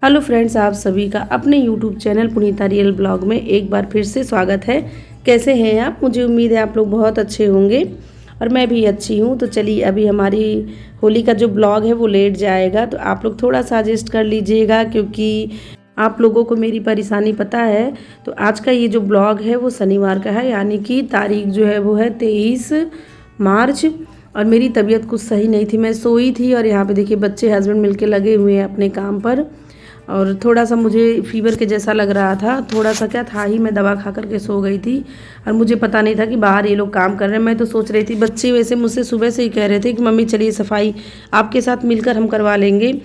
Hello friends, आप सभी का अपने यूट्यूब चैनल पुनीता रियल ब्लॉग में एक बार फिर से स्वागत है। कैसे हैं आप? मुझे उम्मीद है आप लोग बहुत अच्छे होंगे और मैं भी अच्छी हूँ। तो चलिए, अभी हमारी होली का जो ब्लॉग है वो लेट जाएगा, तो आप लोग थोड़ा सा एडजस्ट कर लीजिएगा क्योंकि आप लोगों को मेरी परेशानी पता है। तो आज का ये जो ब्लॉग है वो शनिवार का है, यानी कि तारीख जो है वो है 23 मार्च। और मेरी तबीयत कुछ सही नहीं थी, मैं सोई थी और यहाँ पे देखिए बच्चे हस्बैंड मिलके लगे हुए हैं अपने काम पर। और थोड़ा सा मुझे फीवर के जैसा लग रहा था, थोड़ा सा क्या था ही, मैं दवा खा करके सो गई थी और मुझे पता नहीं था कि बाहर ये लोग काम कर रहे हैं। मैं तो सोच रही थी, बच्चे वैसे मुझसे सुबह से ही कह रहे थे कि मम्मी चलिए सफाई आपके साथ मिलकर हम करवा लेंगे।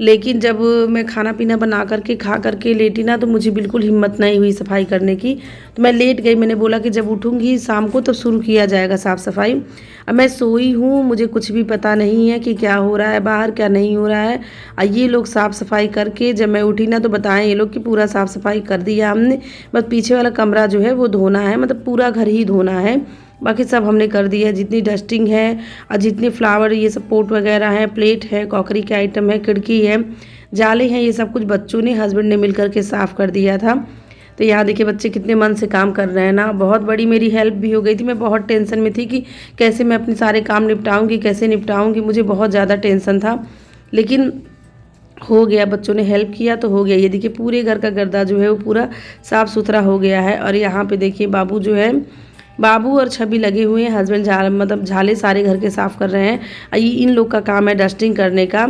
लेकिन जब मैं खाना पीना बना करके खा करके लेटी ना, तो मुझे बिल्कुल हिम्मत नहीं हुई सफाई करने की। तो मैं लेट गई। मैंने बोला कि जब उठूँगी शाम को तब शुरू किया जाएगा साफ़ सफाई। अब मैं सोई हूँ, मुझे कुछ भी पता नहीं है कि क्या हो रहा है बाहर, क्या नहीं हो रहा है। ये लोग साफ़ सफाई करके जब मैं उठी ना, तो बताएं ये लोग कि पूरा साफ़ सफाई कर दिया हमने, बस पीछे वाला कमरा जो है वो धोना है, मतलब पूरा घर ही धोना है। बाकी सब हमने कर दिया है, जितनी डस्टिंग है और जितने फ्लावर ये सब पोट वगैरह है, प्लेट है, क्रॉकरी के आइटम है, खिड़की है, जाले हैं, ये सब कुछ बच्चों ने हस्बैंड ने मिल करके साफ़ कर दिया था। तो यहाँ देखिए बच्चे कितने मन से काम कर रहे हैं ना। बहुत बड़ी मेरी हेल्प भी हो गई थी। मैं बहुत टेंशन में थी कि कैसे मैं अपने सारे काम निपटाऊंगी, कैसे निपटाऊंगी, मुझे बहुत ज़्यादा टेंशन था। लेकिन हो गया, बच्चों ने हेल्प किया तो हो गया। ये देखिए पूरे घर का गर्दा जो है वो पूरा साफ़ सुथरा हो गया है। और यहाँ पे देखिए बाबू जो है, बाबू और छवि लगे हुए हैं, हस्बैंड मतलब झाले सारे घर के साफ़ कर रहे हैं। ये इन लोग का काम है डस्टिंग करने का।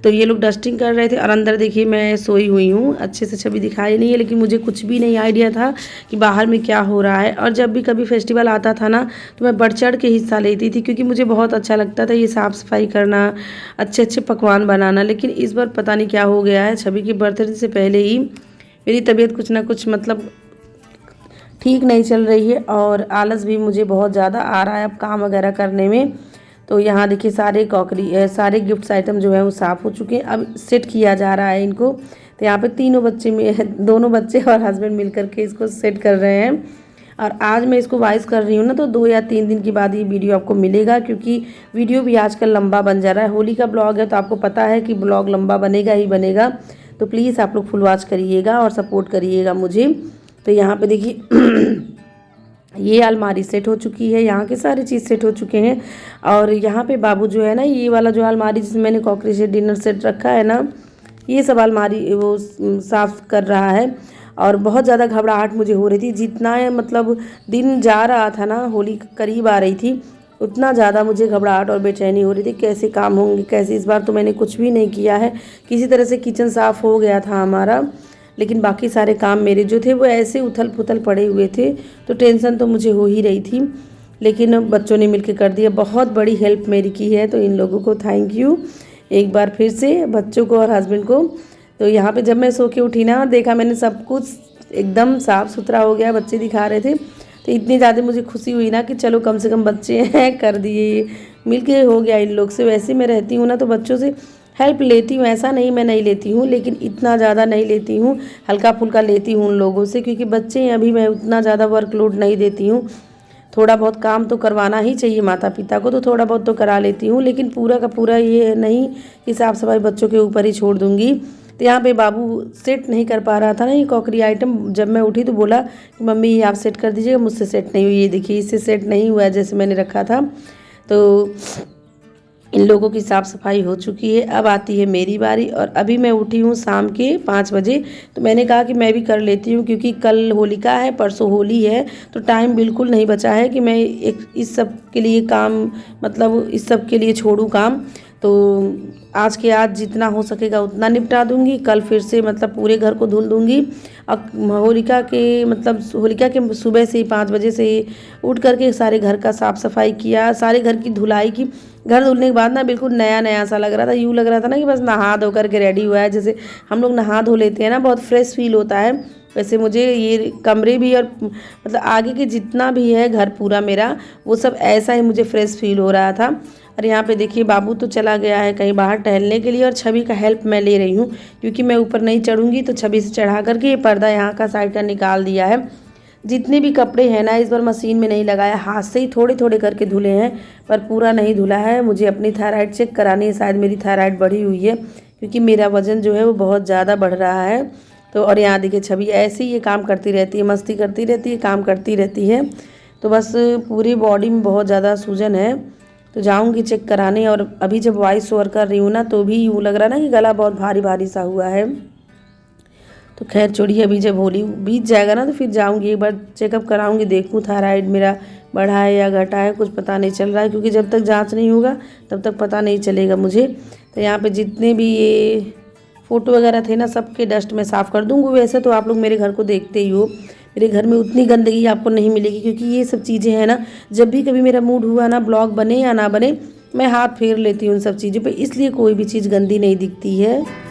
तो ये लोग डस्टिंग कर रहे थे और अंदर देखिए मैं सोई हुई हूँ, अच्छे से छवि दिखाई नहीं है, लेकिन मुझे कुछ भी नहीं आइडिया था कि बाहर में क्या हो रहा है। और जब भी कभी फेस्टिवल आता था ना, तो मैं बढ़ चढ़ के हिस्सा लेती थी क्योंकि मुझे बहुत अच्छा लगता था ये साफ़ सफाई करना, अच्छे अच्छे पकवान बनाना। लेकिन इस बार पता नहीं क्या हो गया है, छवि की बर्थडे से पहले ही मेरी तबीयत कुछ ना कुछ मतलब ठीक नहीं चल रही है और आलस भी मुझे बहुत ज़्यादा आ रहा है अब काम वगैरह करने में। तो यहाँ देखिए सारे क्रॉकरी सारे गिफ्ट्स आइटम जो है वो साफ़ हो चुके हैं, अब सेट किया जा रहा है इनको। तो यहाँ पे तीनों बच्चे में दोनों बच्चे और हस्बैंड मिल करके इसको सेट कर रहे हैं। और आज मैं इसको वॉइस कर रही हूँ ना, तो 2 या 3 दिन के बाद ये वीडियो आपको मिलेगा, क्योंकि वीडियो भी आजकल लंबा बन जा रहा है। होली का ब्लॉग है तो आपको पता है कि ब्लॉग लंबा बनेगा ही बनेगा। तो प्लीज़ आप लोग फुल वॉच करिएगा और सपोर्ट करिएगा मुझे। तो यहाँ पे देखिए ये अलमारी सेट हो चुकी है, यहाँ के सारे चीज़ सेट हो चुके हैं। और यहाँ पे बाबू जो है ना, ये वाला जो अलमारी जिसमें मैंने क्रॉकरी से डिनर सेट रखा है ना, ये सब अलमारी वो साफ़ कर रहा है। और बहुत ज़्यादा घबराहट मुझे हो रही थी, जितना मतलब दिन जा रहा था ना, होली करीब आ रही थी, उतना ज़्यादा मुझे घबराहट और बेचैनी हो रही थी, कैसे काम होंगे कैसे। इस बार तो मैंने कुछ भी नहीं किया है, किसी तरह से किचन साफ़ हो गया था हमारा, लेकिन बाकी सारे काम मेरे जो थे वो ऐसे उथल पुथल पड़े हुए थे। तो टेंशन तो मुझे हो ही रही थी, लेकिन बच्चों ने मिलकर कर दिया, बहुत बड़ी हेल्प मेरी की है। तो इन लोगों को थैंक यू एक बार फिर से, बच्चों को और हस्बैंड को। तो यहाँ पे जब मैं सो के उठी ना और देखा मैंने सब कुछ एकदम साफ़ सुथरा हो गया, बच्चे दिखा रहे थे, तो इतनी ज़्यादा मुझे खुशी हुई ना कि चलो कम से कम बच्चे हैं कर दिए, मिल के हो गया इन लोग से। वैसे मैं रहती हूँ ना तो बच्चों से हेल्प लेती हूँ, ऐसा नहीं मैं नहीं लेती हूँ, लेकिन इतना ज़्यादा नहीं लेती हूँ, हल्का फुल्का लेती हूँ उन लोगों से, क्योंकि बच्चे हैं अभी, मैं उतना ज़्यादा वर्कलोड नहीं देती हूँ। थोड़ा बहुत काम तो करवाना ही चाहिए माता पिता को, तो थोड़ा बहुत तो करा लेती हूँ, लेकिन पूरा का पूरा ये नहीं कि साफ़ सफाई बच्चों के ऊपर ही छोड़ दूँगी। तो यहाँ पे बाबू सेट नहीं कर पा रहा था ना ये क्रॉकरी आइटम, जब मैं उठी तो बोला कि मम्मी ये आप सेट कर दीजिएगा, मुझसे सेट नहीं हुई। ये देखिए इससे सेट नहीं हुआ है जैसे मैंने रखा था। तो इन लोगों की साफ़ सफाई हो चुकी है, अब आती है मेरी बारी। और अभी मैं उठी हूँ शाम के 5 बजे, तो मैंने कहा कि मैं भी कर लेती हूँ, क्योंकि कल होलिका है, परसों होली है, तो टाइम बिल्कुल नहीं बचा है कि मैं एक इस सब के लिए काम, मतलब इस सब के लिए छोड़ूँ काम। तो आज के आज जितना हो सकेगा उतना निपटा दूँगी, कल फिर से मतलब पूरे घर को धुल दूँगी। और होलिका के मतलब होलिका के सुबह से ही 5 बजे से ही उठ करके सारे घर का साफ़ सफाई किया, सारे घर की धुलाई की। घर धुलने के बाद ना बिल्कुल नया नया सा लग रहा था, यूँ लग रहा था ना कि बस नहा धो करके रेडी हुआ है, जैसे हम लोग नहा धो लेते हैं ना, बहुत फ्रेश फील होता है। वैसे मुझे ये कमरे भी और मतलब आगे के जितना भी है घर पूरा मेरा, वो सब ऐसा ही मुझे फ्रेश फील हो रहा था। और यहाँ पे देखिए बाबू तो चला गया है कहीं बाहर टहलने के लिए, और छवि का हेल्प मैं ले रही हूँ, क्योंकि मैं ऊपर नहीं चढ़ूँगी तो छवि से चढ़ा करके ये पर्दा यहाँ का साइड का निकाल दिया है। जितने भी कपड़े हैं ना इस बार मशीन में नहीं लगाया, हाथ से ही थोड़े थोड़े करके धुले हैं, पर पूरा नहीं धुला है। मुझे अपनी थायराइड चेक करानी है, शायद मेरी थायराइड बढ़ी हुई है, क्योंकि मेरा वज़न जो है वो बहुत ज़्यादा बढ़ रहा है। तो और यहाँ देखिए छवि ऐसे ही ये काम करती रहती है, मस्ती करती रहती है, काम करती रहती है। तो बस पूरी बॉडी में बहुत ज़्यादा सूजन है, तो जाऊँगी चेक कराने। और अभी जब वॉइस ओवर कर रही हूँ ना तो भी यूँ लग रहा है ना कि गला बहुत भारी भारी सा हुआ है। तो खैर छोड़िए, अभी जब होली बीत जाएगा ना तो फिर जाऊँगी एक बार चेकअप कराऊँगी, देखूँ थायराइड मेरा बढ़ा है या घटा है, कुछ पता नहीं चल रहा है, क्योंकि जब तक जांच नहीं होगा तब तक पता नहीं चलेगा मुझे। तो यहाँ पे जितने भी ये फ़ोटो वगैरह थे ना सबके डस्ट में साफ़ कर दूँगी। वैसे तो आप लोग मेरे घर को देखते ही हो, मेरे घर में उतनी गंदगी आपको नहीं मिलेगी, क्योंकि ये सब चीज़ें हैं ना, जब भी कभी मेरा मूड हुआ ना ब्लॉग बने या ना बने मैं हाथ फेर लेती हूँ उन सब चीज़ों पे, इसलिए कोई भी चीज़ गंदी नहीं दिखती है।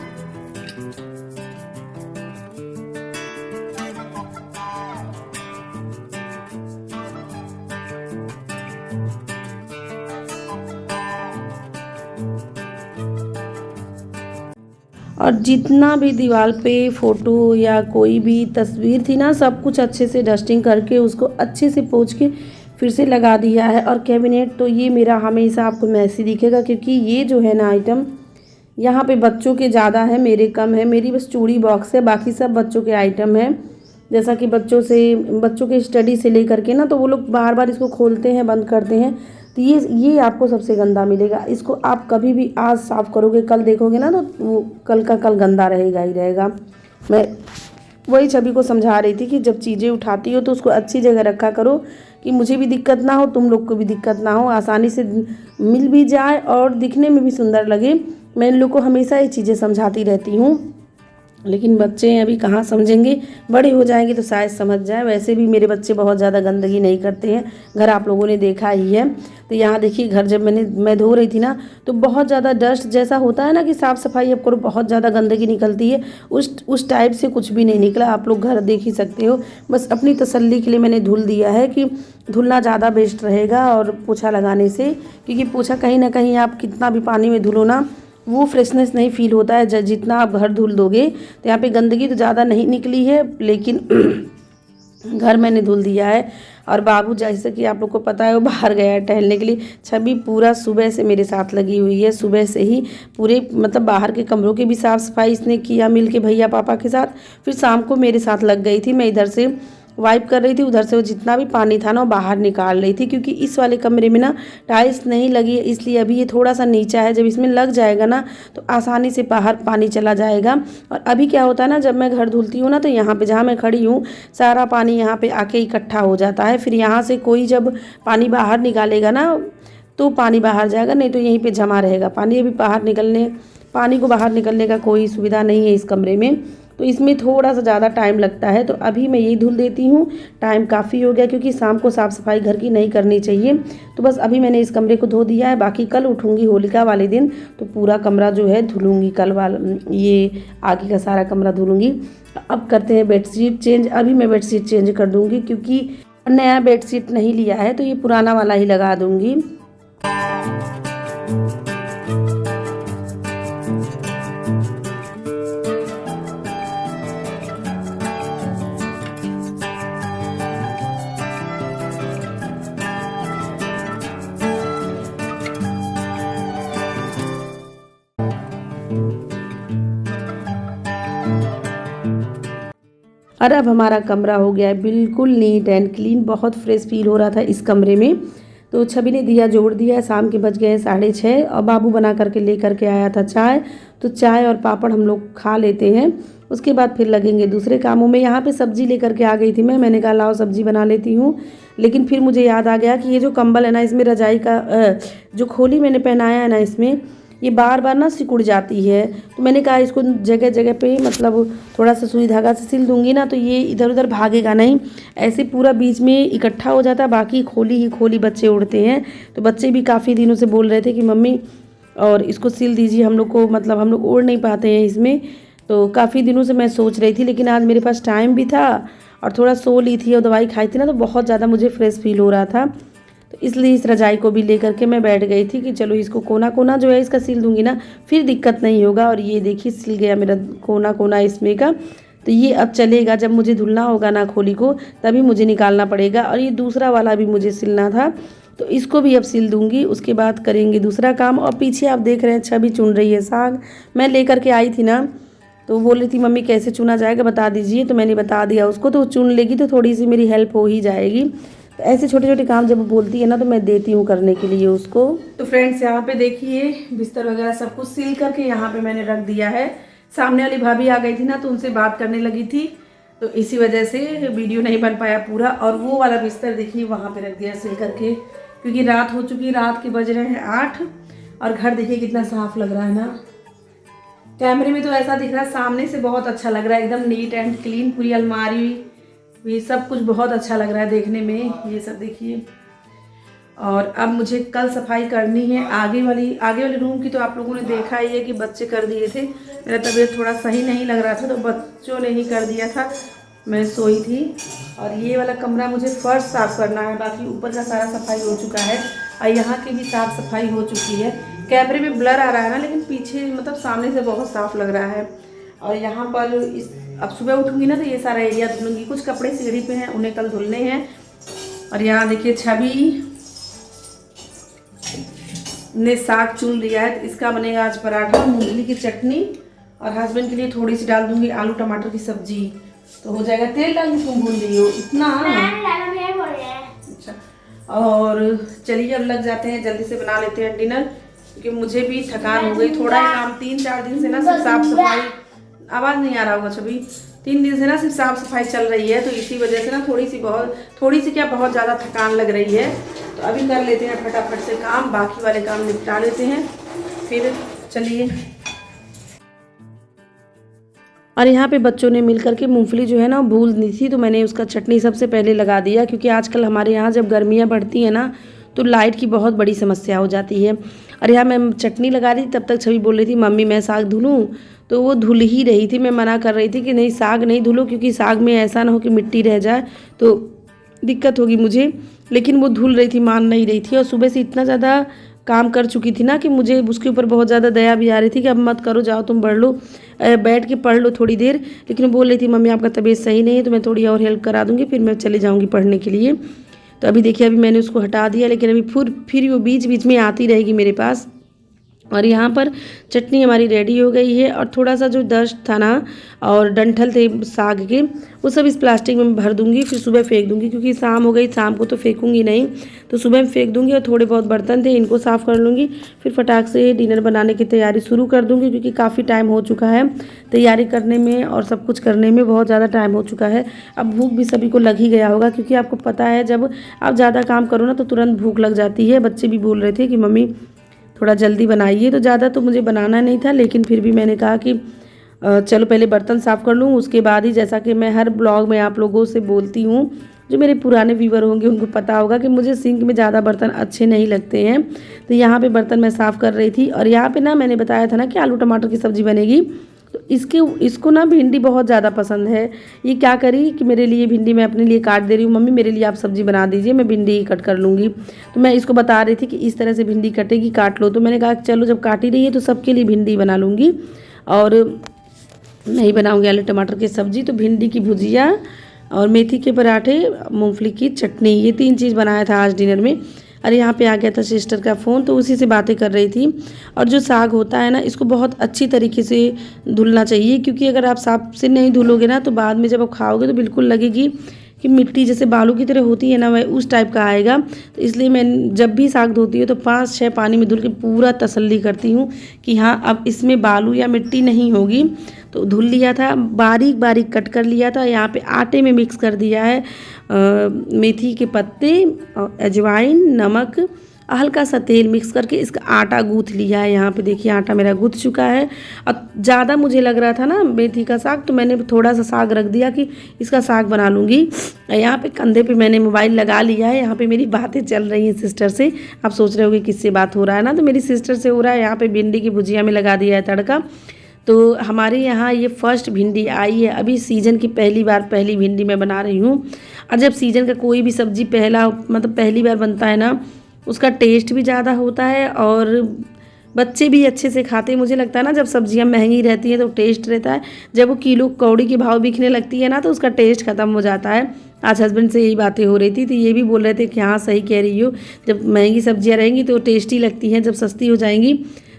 और जितना भी दीवार पे फ़ोटो या कोई भी तस्वीर थी ना सब कुछ अच्छे से डस्टिंग करके उसको अच्छे से पोंछ के फिर से लगा दिया है। और कैबिनेट तो ये मेरा हमेशा आपको मैसी दिखेगा, क्योंकि ये जो है ना आइटम यहाँ पे बच्चों के ज़्यादा है, मेरे कम है। मेरी बस चूड़ी बॉक्स है, बाकी सब बच्चों के आइटम है। जैसा कि बच्चों के स्टडी से लेकर के ना, तो वो लोग बार बार इसको खोलते हैं बंद करते हैं। तो ये आपको सबसे गंदा मिलेगा। इसको आप कभी भी आज साफ़ करोगे कल देखोगे ना तो वो कल का कल गंदा रहेगा ही रहेगा। मैं वही छवि को समझा रही थी कि जब चीज़ें उठाती हो तो उसको अच्छी जगह रखा करो, कि मुझे भी दिक्कत ना हो, तुम लोग को भी दिक्कत ना हो, आसानी से मिल भी जाए और दिखने में भी सुंदर लगे। मैं इन लोग को हमेशा ये चीज़ें समझाती रहती हूँ, लेकिन बच्चे अभी कहाँ समझेंगे, बड़े हो जाएंगे तो शायद समझ जाए। वैसे भी मेरे बच्चे बहुत ज़्यादा गंदगी नहीं करते हैं, घर आप लोगों ने देखा ही है। तो यहाँ देखिए घर जब मैं धो रही थी ना तो बहुत ज़्यादा डस्ट जैसा होता है ना कि साफ़ सफाई अब करो बहुत ज़्यादा गंदगी निकलती है, उस टाइप से कुछ भी नहीं निकला। आप लोग घर देख ही सकते हो। बस अपनी तसल्ली के लिए मैंने धुल दिया है कि धुलना ज़्यादा बेस्ट रहेगा और पोछा लगाने से, क्योंकि पोछा कहीं ना कहीं आप कितना भी पानी में धुलो ना वो फ्रेशनेस नहीं फील होता है जितना आप घर धुल दोगे। तो यहाँ पे गंदगी तो ज़्यादा नहीं निकली है, लेकिन घर मैंने धुल दिया है। और बाबू जैसे कि आप लोग को पता है वो बाहर गया है टहलने के लिए। छवि पूरा सुबह से मेरे साथ लगी हुई है, सुबह से ही पूरे मतलब बाहर के कमरों की भी साफ़ सफाई इसने किया मिल के भैया पापा के साथ। फिर शाम को मेरे साथ लग गई थी, मैं इधर से वाइप कर रही थी, उधर से वो जितना भी पानी था ना वो बाहर निकाल रही थी। क्योंकि इस वाले कमरे में ना टाइल्स नहीं लगी है, इसलिए अभी ये थोड़ा सा नीचा है। जब इसमें लग जाएगा ना तो आसानी से बाहर पानी चला जाएगा। और अभी क्या होता है ना, जब मैं घर धुलती हूँ ना तो यहाँ पे जहाँ मैं खड़ी हूँ सारा पानी यहाँ पे आके इकट्ठा हो जाता है। फिर यहाँ से कोई जब पानी बाहर निकालेगा ना तो पानी बाहर जाएगा, नहीं तो यहीं पर जमा रहेगा पानी। अभी पानी को बाहर निकलने का कोई सुविधा नहीं है इस कमरे में, तो इसमें थोड़ा सा ज़्यादा टाइम लगता है। तो अभी मैं यही धुल देती हूँ, टाइम काफ़ी हो गया, क्योंकि शाम को साफ़ सफाई घर की नहीं करनी चाहिए। तो बस अभी मैंने इस कमरे को धो दिया है, बाकी कल उठूँगी होलिका वाले दिन तो पूरा कमरा जो है धुलूँगी, ये आगे का सारा कमरा धुलूँगी। अब करते हैं बेडशीट चेंज। अभी मैं बेडशीट चेंज कर दूँगी, क्योंकि नया बेडशीट नहीं लिया है तो ये पुराना वाला ही लगा दूँगी। और अब हमारा कमरा हो गया है बिल्कुल नीट एंड क्लीन, बहुत फ्रेश फील हो रहा था इस कमरे में। तो छवि ने दिया जोड़ दिया है, शाम के बज गए 6:30 और बाबू बना करके लेकर के आया था चाय। तो चाय और पापड़ हम लोग खा लेते हैं, उसके बाद फिर लगेंगे दूसरे कामों में। यहाँ पे सब्जी लेकर के आ गई थी मैंने कहा लाओ सब्जी बना लेती हूँ। लेकिन फिर मुझे याद आ गया कि ये जो कंबल है ना इसमें रजाई का जो खोली मैंने पहनाया है ना इसमें ये बार बार ना सिकुड़ जाती है। तो मैंने कहा इसको जगह जगह पे मतलब थोड़ा सा सुई धागा से सिल दूंगी ना तो ये इधर उधर भागेगा नहीं, ऐसे पूरा बीच में इकट्ठा हो जाता है। बाकी खोली ही खोली बच्चे उड़ते हैं। तो बच्चे भी काफ़ी दिनों से बोल रहे थे कि मम्मी और इसको सिल दीजिए, हम लोग को मतलब हम लोग उड़ नहीं पाते हैं इसमें। तो काफ़ी दिनों से मैं सोच रही थी, लेकिन आज मेरे पास टाइम भी था और थोड़ा सो ली थी और दवाई खाई थी ना तो बहुत ज़्यादा मुझे फ्रेश फील हो रहा था। तो इसलिए इस रजाई को भी लेकर के मैं बैठ गई थी कि चलो इसको कोना कोना जो है इसका सिल दूंगी ना फिर दिक्कत नहीं होगा। और ये देखिए सिल गया मेरा कोना कोना इसमें का। तो ये अब चलेगा, जब मुझे धुलना होगा ना खोली को तभी मुझे निकालना पड़ेगा। और ये दूसरा वाला भी मुझे सिलना था, तो इसको भी अब सिल दूँगी, उसके बाद करेंगे दूसरा काम। और पीछे आप देख रहे हैं छवि चुन रही है साग। मैं लेकर के आई थी ना, तो वो बोल रही थी मम्मी कैसे चुना जाएगा बता दीजिए, तो मैंने बता दिया उसको, तो वो चुन लेगी तो थोड़ी सी मेरी हेल्प हो ही जाएगी। तो ऐसे छोटे छोटे काम जब वो बोलती है ना तो मैं देती हूँ करने के लिए उसको। तो फ्रेंड्स यहाँ पे देखिए बिस्तर वगैरह सब कुछ सिल करके यहाँ पे मैंने रख दिया है। सामने वाली भाभी आ गई थी ना, तो उनसे बात करने लगी थी, तो इसी वजह से वीडियो नहीं बन पाया पूरा। और वो वाला बिस्तर देखिए वहाँ पे रख दिया सिल करके, क्योंकि रात हो चुकी, रात के बज रहे हैं 8। और घर देखिए कितना साफ लग रहा है ना, कैमरे में तो ऐसा दिख रहा है, सामने से बहुत अच्छा लग रहा है, एकदम नीट एंड क्लीन। पूरी अलमारी ये सब कुछ बहुत अच्छा लग रहा है देखने में, ये सब देखिए। और अब मुझे कल सफाई करनी है आगे वाले रूम की। तो आप लोगों ने देखा ही है कि बच्चे कर दिए थे, मेरा तबीयत थोड़ा सही नहीं लग रहा था तो बच्चों ने ही कर दिया था, मैं सोई थी। और ये वाला कमरा मुझे फर्श साफ़ करना है, बाकी ऊपर का सारा सफाई हो चुका है और यहाँ की भी साफ़ सफाई हो चुकी है। कैमरे में ब्लर आ रहा है ना, लेकिन पीछे मतलब सामने से बहुत साफ़ लग रहा है। और यहाँ पर अब सुबह उठूँगी ना तो ये सारा एरिया धुलूँगी। कुछ कपड़े सीढ़ी पे हैं, उन्हें कल धुलने हैं। और यहाँ देखिए छवि ने साग चुन लिया है, तो इसका बनेगा आज पराठा, मूंगफली की चटनी, और हस्बैंड के लिए थोड़ी सी डाल दूंगी आलू टमाटर की सब्जी, तो हो जाएगा। तेल डाल के तुम भून रही हो इतना। अच्छा, और चलिए अब लग जाते हैं, जल्दी से बना लेते हैं डिनर, क्योंकि मुझे भी थकान हो गई। थोड़ा ही काम, 3-4 दिन से ना सिर्फ साफ सफाई, आवाज़ नहीं आ रहा होगा छवि, 3 दिन से ना सिर्फ साफ सफाई चल रही है, तो इसी वजह से ना थोड़ी सी क्या बहुत ज़्यादा थकान लग रही है। तो अभी कर लेते हैं फटाफट से काम, बाकी वाले काम निपटा लेते हैं फिर चलिए। और यहाँ पे बच्चों ने मिल करके मूंगफली जो है ना भूल दी थी, तो मैंने उसका चटनी सबसे पहले लगा दिया, क्योंकि आजकल हमारे यहाँ जब गर्मियाँ बढ़ती हैं ना तो लाइट की बहुत बड़ी समस्या हो जाती है। और यहाँ मैं चटनी लगा रही, तब तक छवि बोल रही थी मम्मी मैं साग धुलूँ, तो वो धुल ही रही थी। मैं मना कर रही थी कि नहीं साग नहीं धुलो, क्योंकि साग में ऐसा ना हो कि मिट्टी रह जाए तो दिक्कत होगी मुझे, लेकिन वो धुल रही थी, मान नहीं रही थी। और सुबह से इतना ज़्यादा काम कर चुकी थी ना कि मुझे उसके ऊपर बहुत ज़्यादा दया भी आ रही थी कि अब मत करो, जाओ तुम पढ़ लो, बैठ के पढ़ लो थोड़ी देर। लेकिन वो बोल रही थी मम्मी आपका तबीयत सही नहीं है, तो मैं थोड़ी और हेल्प करा दूँगी, फिर मैं चले जाऊँगी पढ़ने के लिए। तो अभी देखिए अभी मैंने उसको हटा दिया, लेकिन अभी फिर वो बीच बीच में आती रहेगी मेरे पास। और यहाँ पर चटनी हमारी रेडी हो गई है। और थोड़ा सा जो दस्त था ना और डंठल थे साग के, वो सब इस प्लास्टिक में भर दूंगी, फिर सुबह फेंक दूंगी, क्योंकि शाम हो गई, शाम को तो फेंकूंगी नहीं, तो सुबह में फेंक दूंगी। और थोड़े बहुत बर्तन थे इनको साफ़ कर लूँगी, फिर फटाक से डिनर बनाने की तैयारी शुरू कर दूँगी, क्योंकि काफ़ी टाइम हो चुका है तैयारी करने में और सब कुछ करने में, बहुत ज़्यादा टाइम हो चुका है। अब भूख भी सभी को लग ही गया होगा, क्योंकि आपको पता है जब आप ज़्यादा काम करो ना तो तुरंत भूख लग जाती है। बच्चे भी बोल रहे थे कि मम्मी थोड़ा जल्दी बनाइए, तो ज़्यादा तो मुझे बनाना नहीं था, लेकिन फिर भी मैंने कहा कि चलो पहले बर्तन साफ़ कर लूँ, उसके बाद ही, जैसा कि मैं हर ब्लॉग में आप लोगों से बोलती हूँ, जो मेरे पुराने व्यूवर होंगे उनको पता होगा कि मुझे सिंक में ज़्यादा बर्तन अच्छे नहीं लगते हैं। तो यहाँ पे बर्तन मैं साफ़ कर रही थी। और यहाँ पे ना मैंने बताया था ना कि आलू टमाटर की सब्ज़ी बनेगी, तो इसको ना भिंडी बहुत ज़्यादा पसंद है। ये क्या करी कि मेरे लिए भिंडी मैं अपने लिए काट दे रही हूँ, मम्मी मेरे लिए आप सब्ज़ी बना दीजिए, मैं भिंडी ही कट कर लूँगी। तो मैं इसको बता रही थी कि इस तरह से भिंडी कटेगी, काट लो। तो मैंने कहा चलो जब काट ही रही है तो सबके लिए भिंडी बना लूँगी, और नहीं बनाऊँगी आलू टमाटर की सब्ज़ी। तो भिंडी की भुजिया और मेथी के पराठे, मूँगफली की चटनी, ये 3 चीज़ बनाया था आज डिनर में। और यहाँ पे आ गया था सिस्टर का फ़ोन, तो उसी से बातें कर रही थी। और जो साग होता है ना, इसको बहुत अच्छी तरीके से धुलना चाहिए, क्योंकि अगर आप साफ से नहीं धुलोगे ना तो बाद में जब आप खाओगे तो बिल्कुल लगेगी कि मिट्टी जैसे बालू की तरह होती है ना, वह उस टाइप का आएगा। तो इसलिए मैं जब भी साग धोती हूँ तो 5-6 पानी में धुल के पूरा तसल्ली करती हूँ कि हाँ अब इसमें बालू या मिट्टी नहीं होगी। तो धुल लिया था, बारीक बारीक कट कर लिया था। यहाँ पे आटे में मिक्स कर दिया है मेथी के पत्ते, अजवाइन, नमक, हल्का सा तेल मिक्स करके इसका आटा गूँथ लिया है। यहाँ पे देखिए आटा मेरा गूँथ चुका है। और ज़्यादा मुझे लग रहा था ना मेथी का साग, तो मैंने थोड़ा सा साग रख दिया कि इसका साग बना लूँगी। यहाँ पे कंधे पे मैंने मोबाइल लगा लिया है। यहाँ पे मेरी बातें चल रही हैं सिस्टर से। आप सोच रहे होगे किससे बात हो रहा है ना, तो मेरी सिस्टर से हो रहा है। यहाँ पे भिंडी की भुजिया में लगा दिया है तड़का। तो हमारे यहाँ ये फर्स्ट भिंडी आई है, अभी सीज़न की पहली भिंडी मैं बना रही हूँ। और जब सीज़न का कोई भी सब्ज़ी पहली बार बनता है ना, उसका टेस्ट भी ज़्यादा होता है और बच्चे भी अच्छे से खाते हैं। मुझे लगता है ना जब सब्जियां महंगी रहती हैं तो टेस्ट रहता है, जब वो किलो कौड़ी के भाव बिकने लगती है ना तो उसका टेस्ट खत्म हो जाता है। आज हस्बैंड से यही बातें हो रही थी तो ये भी बोल रहे थे कि हाँ सही कह रही हो, जब महंगी सब्जियां रहेंगी तो टेस्टी लगती हैं, जब सस्ती हो जाएंगी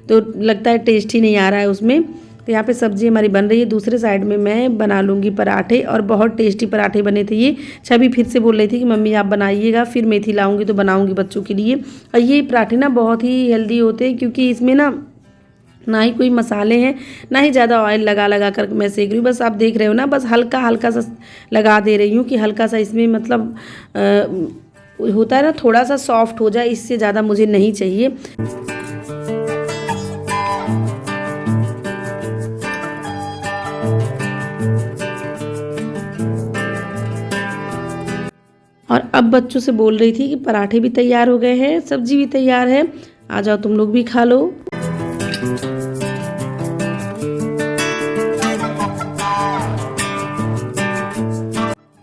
तो लगता है टेस्ट ही नहीं आ रहा है उसमें। तो यहाँ पे सब्जी हमारी बन रही है। दूसरे साइड में मैं बना लूँगी पराठे, और बहुत टेस्टी पराठे बने थे ये। छवि फिर से बोल रही थी कि मम्मी आप बनाइएगा, फिर मेथी लाऊंगी तो बनाऊंगी बच्चों के लिए। और ये पराठे ना बहुत ही हेल्दी होते हैं, क्योंकि इसमें ना ही कोई मसाले हैं, ना ही ज़्यादा ऑयल लगा लगा कर मैं सेक रही हूँ। बस आप देख रहे हो ना, बस हल्का हल्का सा लगा दे रही हूँ कि हल्का सा इसमें मतलब होता है ना थोड़ा सा सॉफ्ट हो जाए, इससे ज़्यादा मुझे नहीं चाहिए। और अब बच्चों से बोल रही थी कि पराठे भी तैयार हो गए हैं, सब्जी भी तैयार है, आ जाओ तुम लोग भी खा लो।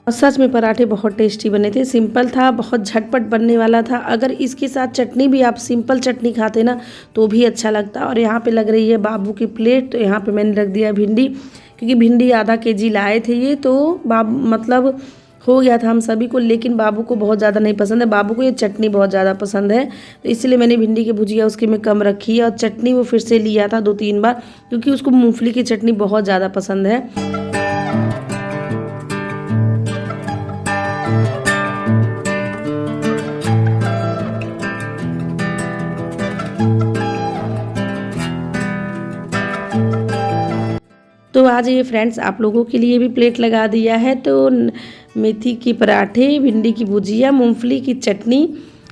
और सच में पराठे बहुत टेस्टी बने थे, सिंपल था, बहुत झटपट बनने वाला था। अगर इसके साथ चटनी भी आप सिंपल चटनी खाते ना तो भी अच्छा लगता। और यहाँ पे लग रही है बाबू की प्लेट, तो यहाँ पे मैंने रख दिया भिंडी, क्योंकि भिंडी आधा केजी लाए थे ये, तो बाबू मतलब हो गया था हम सभी को, लेकिन बाबू को बहुत ज़्यादा नहीं पसंद है, बाबू को ये चटनी बहुत ज़्यादा पसंद है। तो इसलिए मैंने भिंडी की भुजिया उसकी में कम रखी है, और चटनी वो फिर से लिया था 2-3 बार, क्योंकि उसको मूंगफली की चटनी बहुत ज़्यादा पसंद है। तो आज ये फ्रेंड्स आप लोगों के लिए भी प्लेट लगा दिया है। तो मेथी के पराठे, भिंडी की भुजिया, मूंगफली की चटनी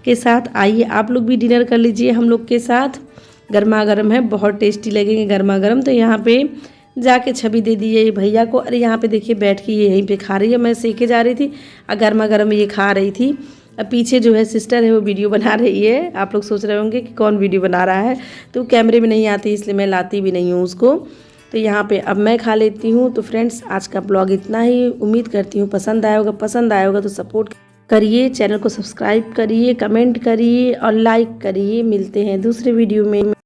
के साथ आइए आप लोग भी डिनर कर लीजिए हम लोग के साथ। गर्मा गर्म है, बहुत टेस्टी लगेंगे गर्मा गर्म। तो यहाँ पे जाके छवि दे दी है भैया को। अरे यहाँ पे देखिए बैठ के ये यहीं पे खा रही है, मैं सेके जा रही थी और गर्मा गर्म ये खा रही थी। अब पीछे जो है सिस्टर है वो वीडियो बना रही है। आप लोग सोच रहे होंगे कि कौन वीडियो बना रहा है, तो कैमरे में नहीं आती इसलिए मैं लाती भी नहीं हूँ उसको। तो यहाँ पे अब मैं खा लेती हूँ। तो फ्रेंड्स आज का ब्लॉग इतना ही, उम्मीद करती हूँ पसंद आया होगा तो सपोर्ट करिए, चैनल को सब्सक्राइब करिए, कमेंट करिए और लाइक करिए। मिलते हैं दूसरे वीडियो में।